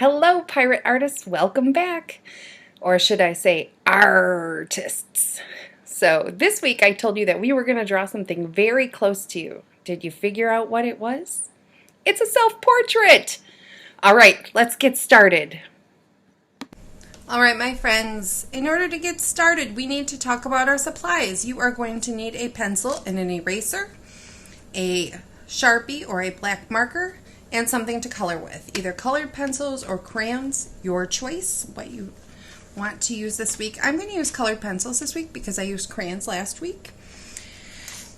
Hello, pirate artists. Welcome back. Or should I say, artists. So this week I told you that we were going to draw something very close to you. Did you figure out what it was? It's a self-portrait. All right, let's get started. All right, my friends, in order to get started, we need to talk about our supplies. You are going to need a pencil and an eraser, a Sharpie or a black marker, and something to color with. Either colored pencils or crayons, your choice, what you want to use this week. I'm going to use colored pencils this week because I used crayons last week.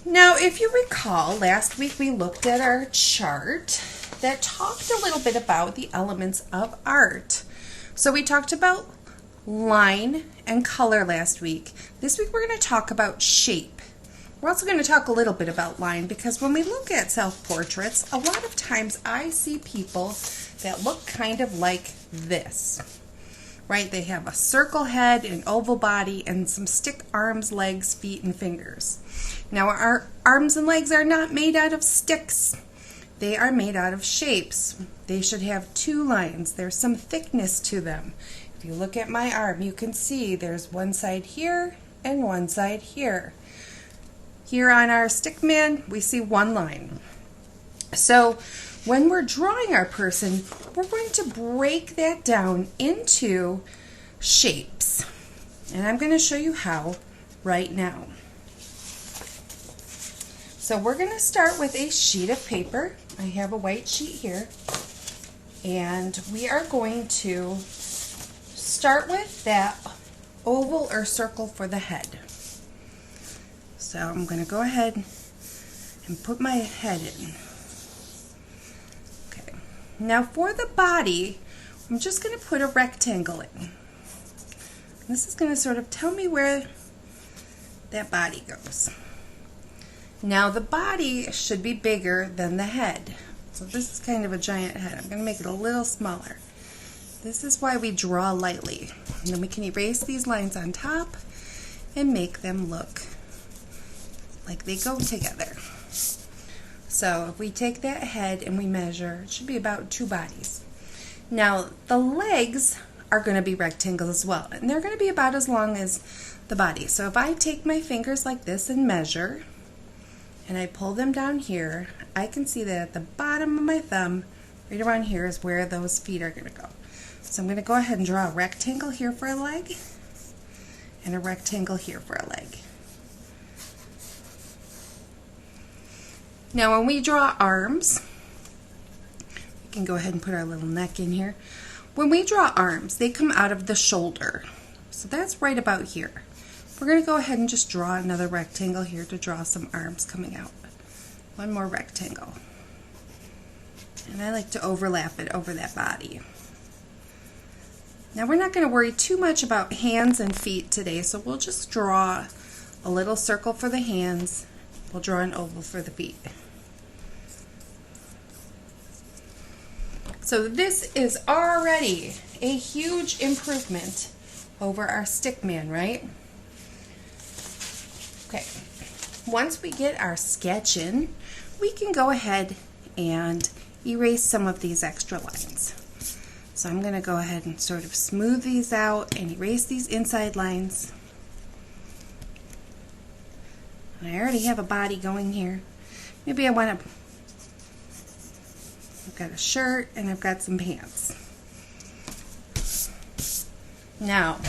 Now, if you recall, last week we looked at our chart that talked a little bit about the elements of art. So we talked about line and color last week. This week we're going to talk about shape. We're also going to talk a little bit about line because when we look at self-portraits, a lot of times I see people that look kind of like this, right? They have a circle head, an oval body, and some stick arms, legs, feet, and fingers. Now our arms and legs are not made out of sticks. They are made out of shapes. They should have two lines. There's some thickness to them. If you look at my arm, you can see there's one side here and one side here. Here on our stick man, we see one line. So when we're drawing our person, we're going to break that down into shapes. And I'm going to show you how right now. So we're going to start with a sheet of paper. I have a white sheet here. And we are going to start with that oval or circle for the head. So I'm going to go ahead and put my head in. Okay. Now for the body, I'm just going to put a rectangle in. This is going to sort of tell me where that body goes. Now the body should be bigger than the head. So this is kind of a giant head. I'm going to make it a little smaller. This is why we draw lightly. And then we can erase these lines on top and make them look like they go together. So if we take that head and we measure, it should be about 2 bodies. Now the legs are going to be rectangles as well, and they're going to be about as long as the body. So if I take my fingers like this and measure, and I pull them down here, I can see that at the bottom of my thumb, right around here, is where those feet are going to go. So I'm going to go ahead and draw a rectangle here for a leg, and a rectangle here for a leg. Now when we draw arms, we can go ahead and put our little neck in here. When we draw arms, they come out of the shoulder. So that's right about here. We're going to go ahead and just draw another rectangle here to draw some arms coming out. One more rectangle. And I like to overlap it over that body. Now we're not going to worry too much about hands and feet today, so we'll just draw a little circle for the hands. We'll draw an oval for the feet. So this is already a huge improvement over our stick man, right? Okay, once we get our sketch in, we can go ahead and erase some of these extra lines. So I'm going to go ahead and sort of smooth these out and erase these inside lines. And I already have a body going here. Maybe I want to, I've got a shirt and I've got some pants. Now,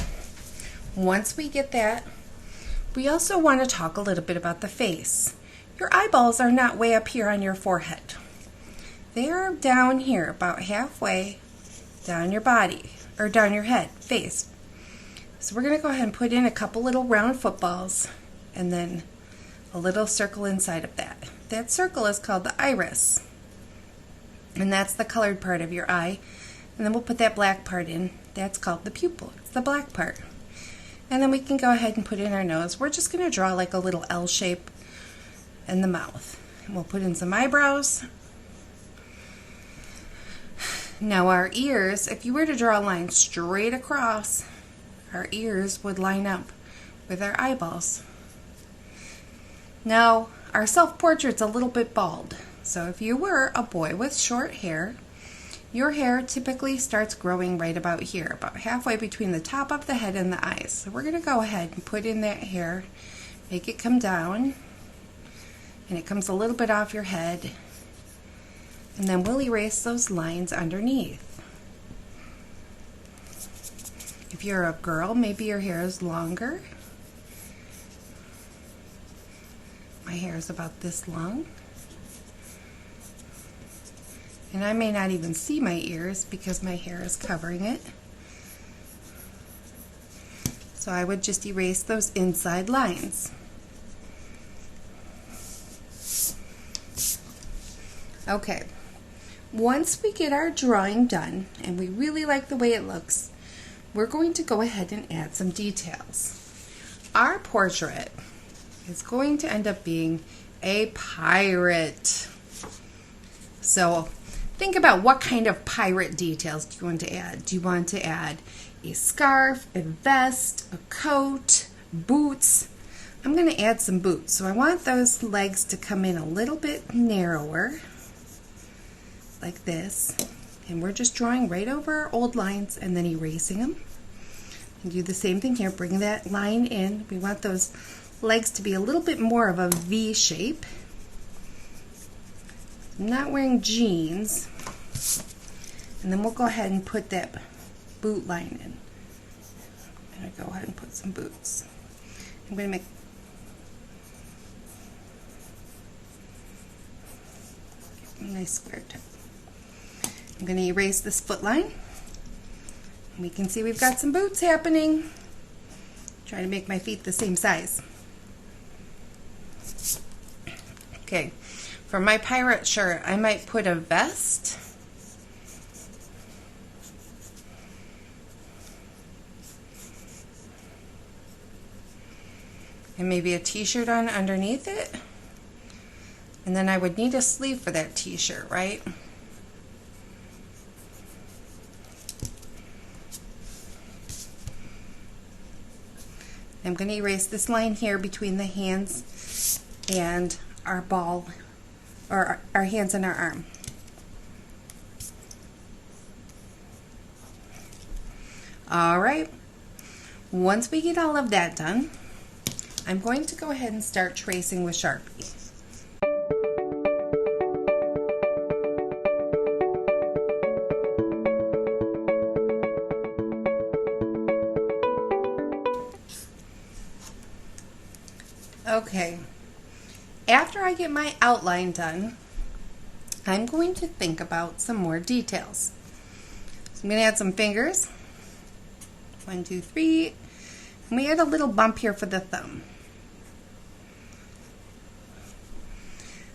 once we get that, we also want to talk a little bit about the face. Your eyeballs are not way up here on your forehead. They are down here, about halfway down your body, or down your head, face. So we're going to go ahead and put in a couple little round footballs, and then a little circle inside of that. That circle is called the iris, and that's the colored part of your eye. And then we'll put that black part in. That's called the pupil. It's the black part. And then we can go ahead and put in our nose. We're just going to draw like a little L shape in the mouth. And we'll put in some eyebrows. Now our ears, if you were to draw a line straight across, our ears would line up with our eyeballs. Now our self-portrait's a little bit bald. So if you were a boy with short hair, your hair typically starts growing right about here, about halfway between the top of the head and the eyes. So we're going to go ahead and put in that hair, make it come down, and it comes a little bit off your head, and then we'll erase those lines underneath. If you're a girl, maybe your hair is longer. My hair is about this long. And I may not even see my ears because my hair is covering it. So I would just erase those inside lines. Okay, once we get our drawing done and we really like the way it looks, we're going to go ahead and add some details. Our portrait is going to end up being a pirate. So think about what kind of pirate details do you want to add. Do you want to add a scarf, a vest, a coat, boots? I'm going to add some boots. So I want those legs to come in a little bit narrower, like this. And we're just drawing right over our old lines and then erasing them. And do the same thing here. Bring that line in. We want those legs to be a little bit more of a V shape. I'm not wearing jeans. And then we'll go ahead and put that boot line in. I'm going to go ahead and put some boots. I'm going to make a nice square tip. I'm going to erase this foot line. We can see we've got some boots happening. Try to make my feet the same size. Okay, for my pirate shirt, I might put a vest. And maybe a t-shirt on underneath it. And then I would need a sleeve for that t-shirt, right? I'm going to erase this line here between the hands and our ball, or our hands and our arm. All right, once we get all of that done, I'm going to go ahead and start tracing with Sharpie. Okay, after I get my outline done, I'm going to think about some more details. So I'm going to add some fingers. 1, 2, 3. And we add a little bump here for the thumb.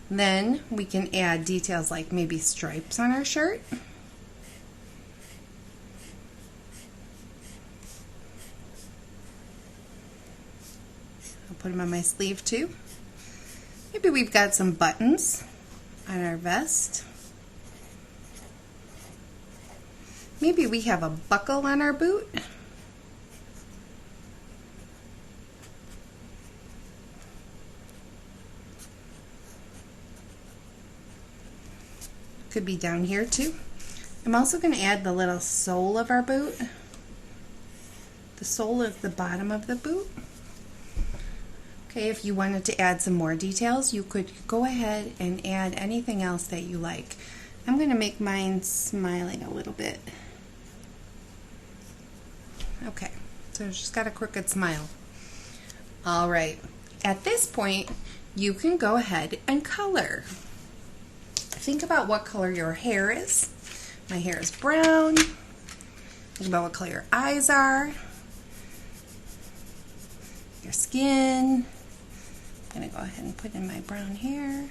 Then we can add details like maybe stripes on our shirt. I'll put them on my sleeve too. Maybe we've got some buttons on our vest. Maybe we have a buckle on our boot. Could be down here too. I'm also going to add the little sole of our boot. The sole of the bottom of the boot. Okay, if you wanted to add some more details, you could go ahead and add anything else that you like. I'm going to make mine smiling a little bit. Okay, so it's just got a crooked smile. All right, at this point, you can go ahead and color. Think about what color your hair is. My hair is brown. Think about what color your eyes are. Your skin. I'm going to go ahead and put in my brown hair.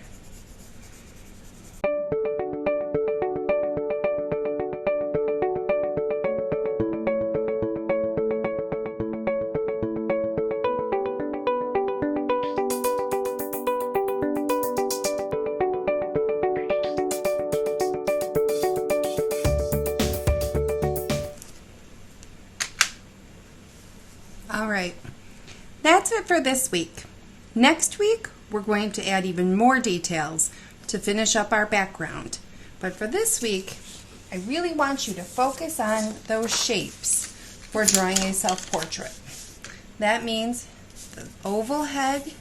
All right, that's it for this week. Next week, we're going to add even more details to finish up our background. But for this week, I really want you to focus on those shapes for drawing a self-portrait. That means the oval head,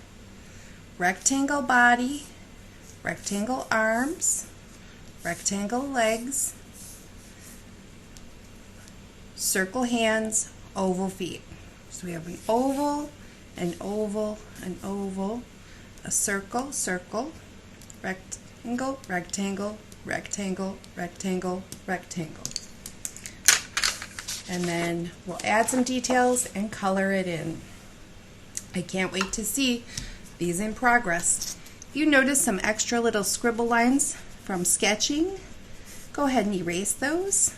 rectangle body, rectangle arms, rectangle legs, circle hands, oval feet. So we have an oval, an oval, an oval, a circle, circle, rectangle, rectangle, rectangle, rectangle, rectangle. And then we'll add some details and color it in. I can't wait to see these in progress. If you notice some extra little scribble lines from sketching, go ahead and erase those.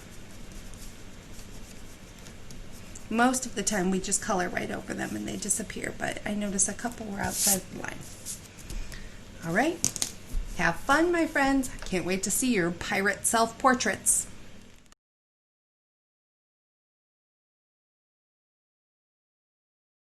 Most of the time we just color right over them and they disappear, but I noticed a couple were outside the line. All right, have fun, my friends. I can't wait to see your pirate self-portraits.